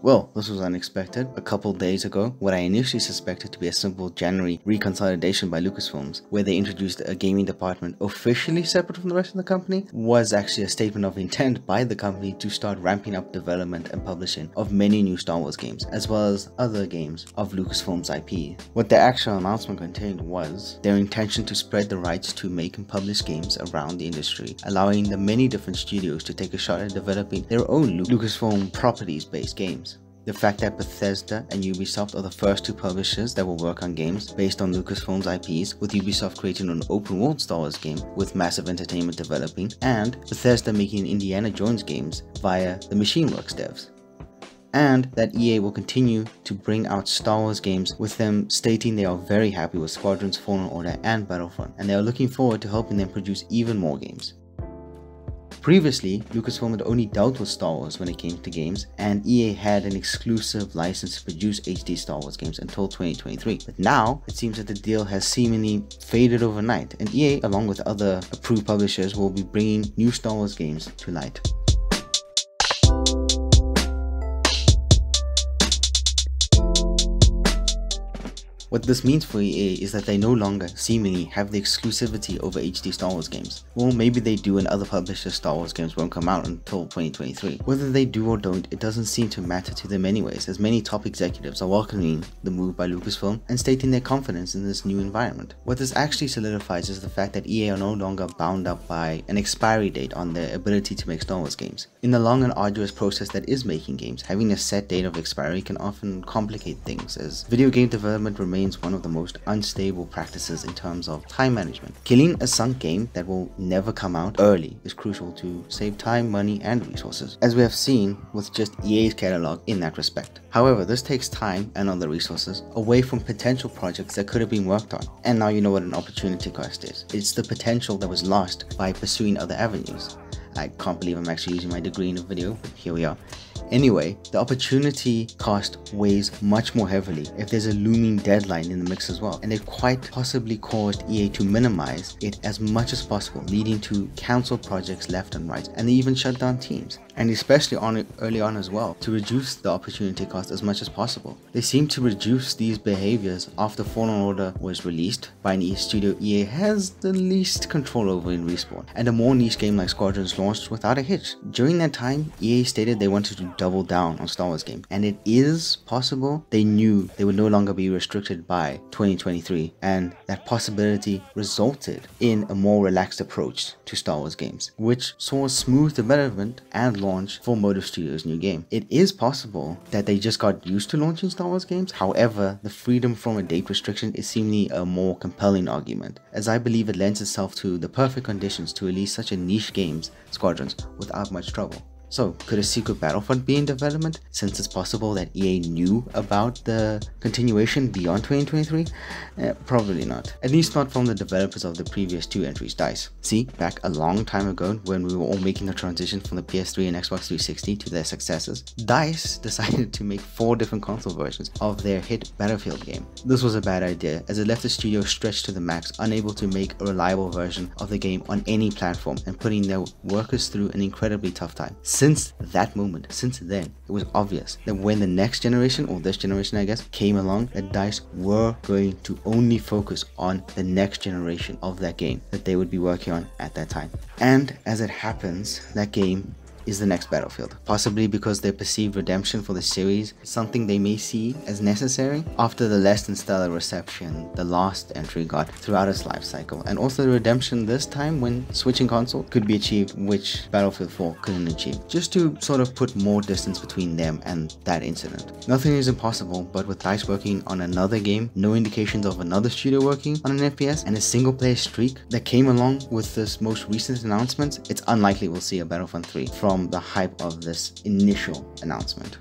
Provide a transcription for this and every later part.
Well, this was unexpected. A couple days ago, what I initially suspected to be a simple January reconsolidation by Lucasfilms, where they introduced a gaming department officially separate from the rest of the company, was actually a statement of intent by the company to start ramping up development and publishing of many new Star Wars games, as well as other games of Lucasfilm's IP. What the actual announcement contained was their intention to spread the rights to make and publish games around the industry, allowing the many different studios to take a shot at developing their own Lucasfilm properties-based games. The fact that Bethesda and Ubisoft are the first two publishers that will work on games based on Lucasfilm's IPs, with Ubisoft creating an open-world Star Wars game with Massive Entertainment developing, and Bethesda making Indiana Jones games via the Machineworks devs. And that EA will continue to bring out Star Wars games, with them stating they are very happy with Squadrons, Fallen Order and Battlefront, and they are looking forward to helping them produce even more games. Previously, Lucasfilm had only dealt with Star Wars when it came to games, and EA had an exclusive license to produce HD Star Wars games until 2023. But now, it seems that the deal has seemingly faded overnight, and EA, along with other approved publishers, will be bringing new Star Wars games to light. What this means for EA is that they no longer seemingly have the exclusivity over HD Star Wars games. Well, maybe they do, and other publishers' Star Wars games won't come out until 2023. Whether they do or don't, it doesn't seem to matter to them anyways, as many top executives are welcoming the move by Lucasfilm and stating their confidence in this new environment. What this actually solidifies is the fact that EA are no longer bound up by an expiry date on their ability to make Star Wars games. In the long and arduous process that is making games, having a set date of expiry can often complicate things, as video game development remains one of the most unstable practices in terms of time management. Killing a sunk game that will never come out early is crucial to save time, money and resources, as we have seen with just EA's catalog in that respect. However, this takes time and other resources away from potential projects that could have been worked on. And now you know what an opportunity cost is. It's the potential that was lost by pursuing other avenues. I can't believe I'm actually using my degree in a video, but here we are. Anyway, the opportunity cost weighs much more heavily if there's a looming deadline in the mix as well, and it quite possibly caused EA to minimize it as much as possible, leading to cancelled projects left and right, and they even shut down teams, and especially early on as well, to reduce the opportunity cost as much as possible. They seem to reduce these behaviors after Fallen Order was released by an studio EA has the least control over in Respawn, and a more niche game like Squadrons launched without a hitch. During that time, EA stated they wanted to double down on Star Wars game, and it is possible they knew they would no longer be restricted by 2023, and that possibility resulted in a more relaxed approach to Star Wars games, which saw smooth development and launch for Motive Studios' new game. It is possible that they just got used to launching Star Wars games. However, the freedom from a date restriction is seemingly a more compelling argument, as I believe it lends itself to the perfect conditions to release such a niche games, Squadrons, without much trouble. So, could a secret Battlefront be in development, since it's possible that EA knew about the continuation beyond 2023? Probably not. At least not from the developers of the previous two entries, DICE. See, back a long time ago, when we were all making the transition from the PS3 and Xbox 360 to their successors, DICE decided to make 4 different console versions of their hit Battlefield game. This was a bad idea, as it left the studio stretched to the max, unable to make a reliable version of the game on any platform, and putting their workers through an incredibly tough time. Since that moment, since then, it was obvious that when the next generation, or this generation I guess, came along, that DICE were going to only focus on the next generation of that game that they would be working on at that time. And as it happens, that game is the next Battlefield, possibly because their perceived redemption for the series is something they may see as necessary after the less than stellar reception the last entry got throughout its life cycle, and also the redemption this time when switching console could be achieved, which Battlefield 4 couldn't achieve, just to sort of put more distance between them and that incident. Nothing is impossible, but with DICE working on another game, no indications of another studio working on an FPS, and a single player streak that came along with this most recent announcement, it's unlikely we'll see a Battlefront 3 from the hype of this initial announcement.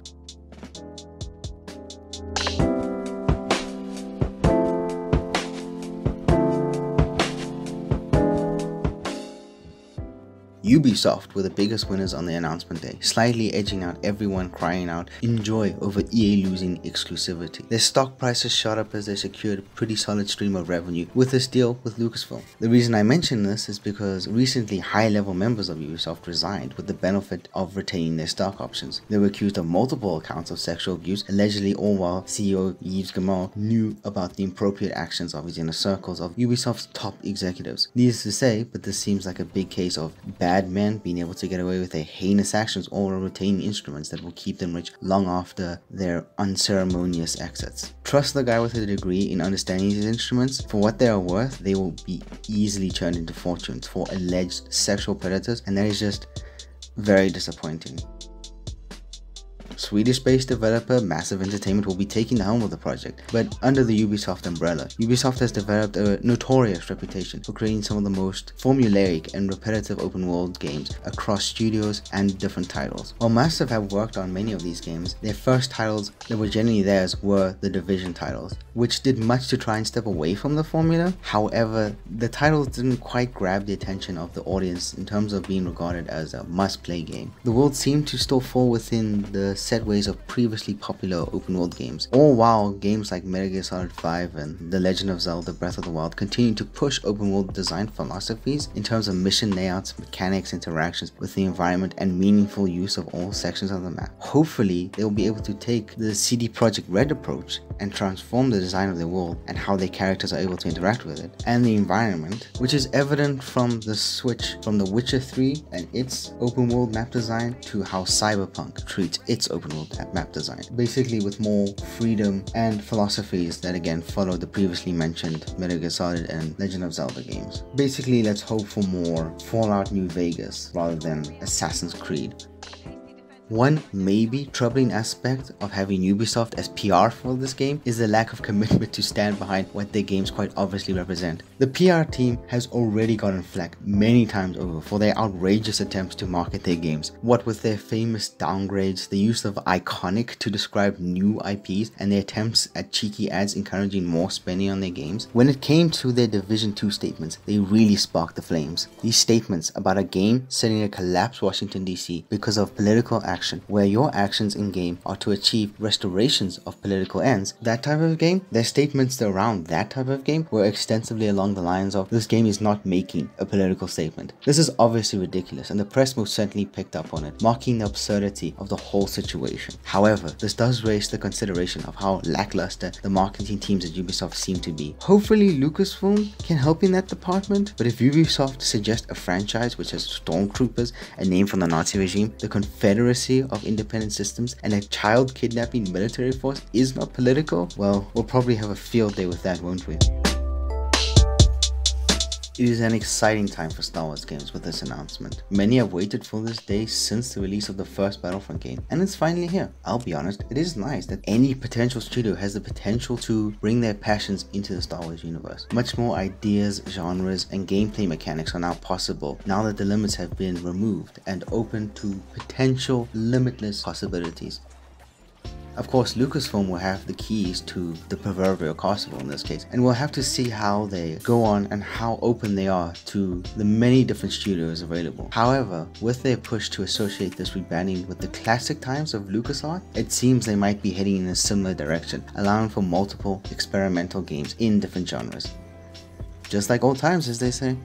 Ubisoft were the biggest winners on the announcement day, slightly edging out everyone crying out enjoy over EA losing exclusivity. Their stock prices shot up as they secured a pretty solid stream of revenue with this deal with Lucasfilm. The reason I mention this is because recently high-level members of Ubisoft resigned with the benefit of retaining their stock options. They were accused of multiple accounts of sexual abuse, allegedly all while CEO Yves Guillemot knew about the inappropriate actions of his inner circles of Ubisoft's top executives. Needless to say, but this seems like a big case of bad men being able to get away with their heinous actions or retaining instruments that will keep them rich long after their unceremonious exits. Trust the guy with a degree in understanding these instruments. For what they are worth, they will be easily turned into fortunes for alleged sexual predators, and that is just very disappointing. Swedish-based developer Massive Entertainment will be taking the helm of the project, but under the Ubisoft umbrella. Ubisoft has developed a notorious reputation for creating some of the most formulaic and repetitive open-world games across studios and different titles. While Massive have worked on many of these games, their first titles that were generally theirs were the Division titles, which did much to try and step away from the formula. However, the titles didn't quite grab the attention of the audience in terms of being regarded as a must-play game. The world seemed to still fall within the set ways of previously popular open world games, all while games like Metal Gear Solid 5 and The Legend of Zelda Breath of the Wild continue to push open world design philosophies in terms of mission layouts, mechanics, interactions with the environment, and meaningful use of all sections of the map. Hopefully, they will be able to take the CD Projekt Red approach and transform the design of their world and how their characters are able to interact with it, and the environment, which is evident from the switch from The Witcher 3 and its open world map design to how Cyberpunk treats its open world map design, basically with more freedom and philosophies that again follow the previously mentioned Metal Gear Solid and Legend of Zelda games. Basically, let's hope for more Fallout New Vegas rather than Assassin's Creed. One maybe troubling aspect of having Ubisoft as PR for this game is the lack of commitment to stand behind what their games quite obviously represent. The PR team has already gotten flack many times over for their outrageous attempts to market their games, what with their famous downgrades, the use of iconic to describe new IPs, and their attempts at cheeky ads encouraging more spending on their games. When it came to their Division 2 statements, they really sparked the flames. These statements about a game set in a collapsed Washington DC because of political action, where your actions in game are to achieve restorations of political ends, that type of game, their statements around that type of game were extensively along the lines of this game is not making a political statement. This is obviously ridiculous, and the press most certainly picked up on it, marking the absurdity of the whole situation. However, this does raise the consideration of how lackluster the marketing teams at Ubisoft seem to be. Hopefully Lucasfilm can help in that department, but if Ubisoft suggests a franchise which has stormtroopers, a name from the Nazi regime, the Confederacy of Independent Systems, and a child kidnapping military force is not political, well, we'll probably have a field day with that, won't we? It is an exciting time for Star Wars games with this announcement. Many have waited for this day since the release of the first Battlefront game, and it's finally here. I'll be honest, it is nice that any potential studio has the potential to bring their passions into the Star Wars universe. Much more ideas, genres, and gameplay mechanics are now possible now that the limits have been removed and open to potential limitless possibilities. Of course, Lucasfilm will have the keys to the proverbial castle in this case, and we'll have to see how they go on and how open they are to the many different studios available. However, with their push to associate this rebranding with the classic times of LucasArts, it seems they might be heading in a similar direction, allowing for multiple experimental games in different genres. Just like old times, as they say.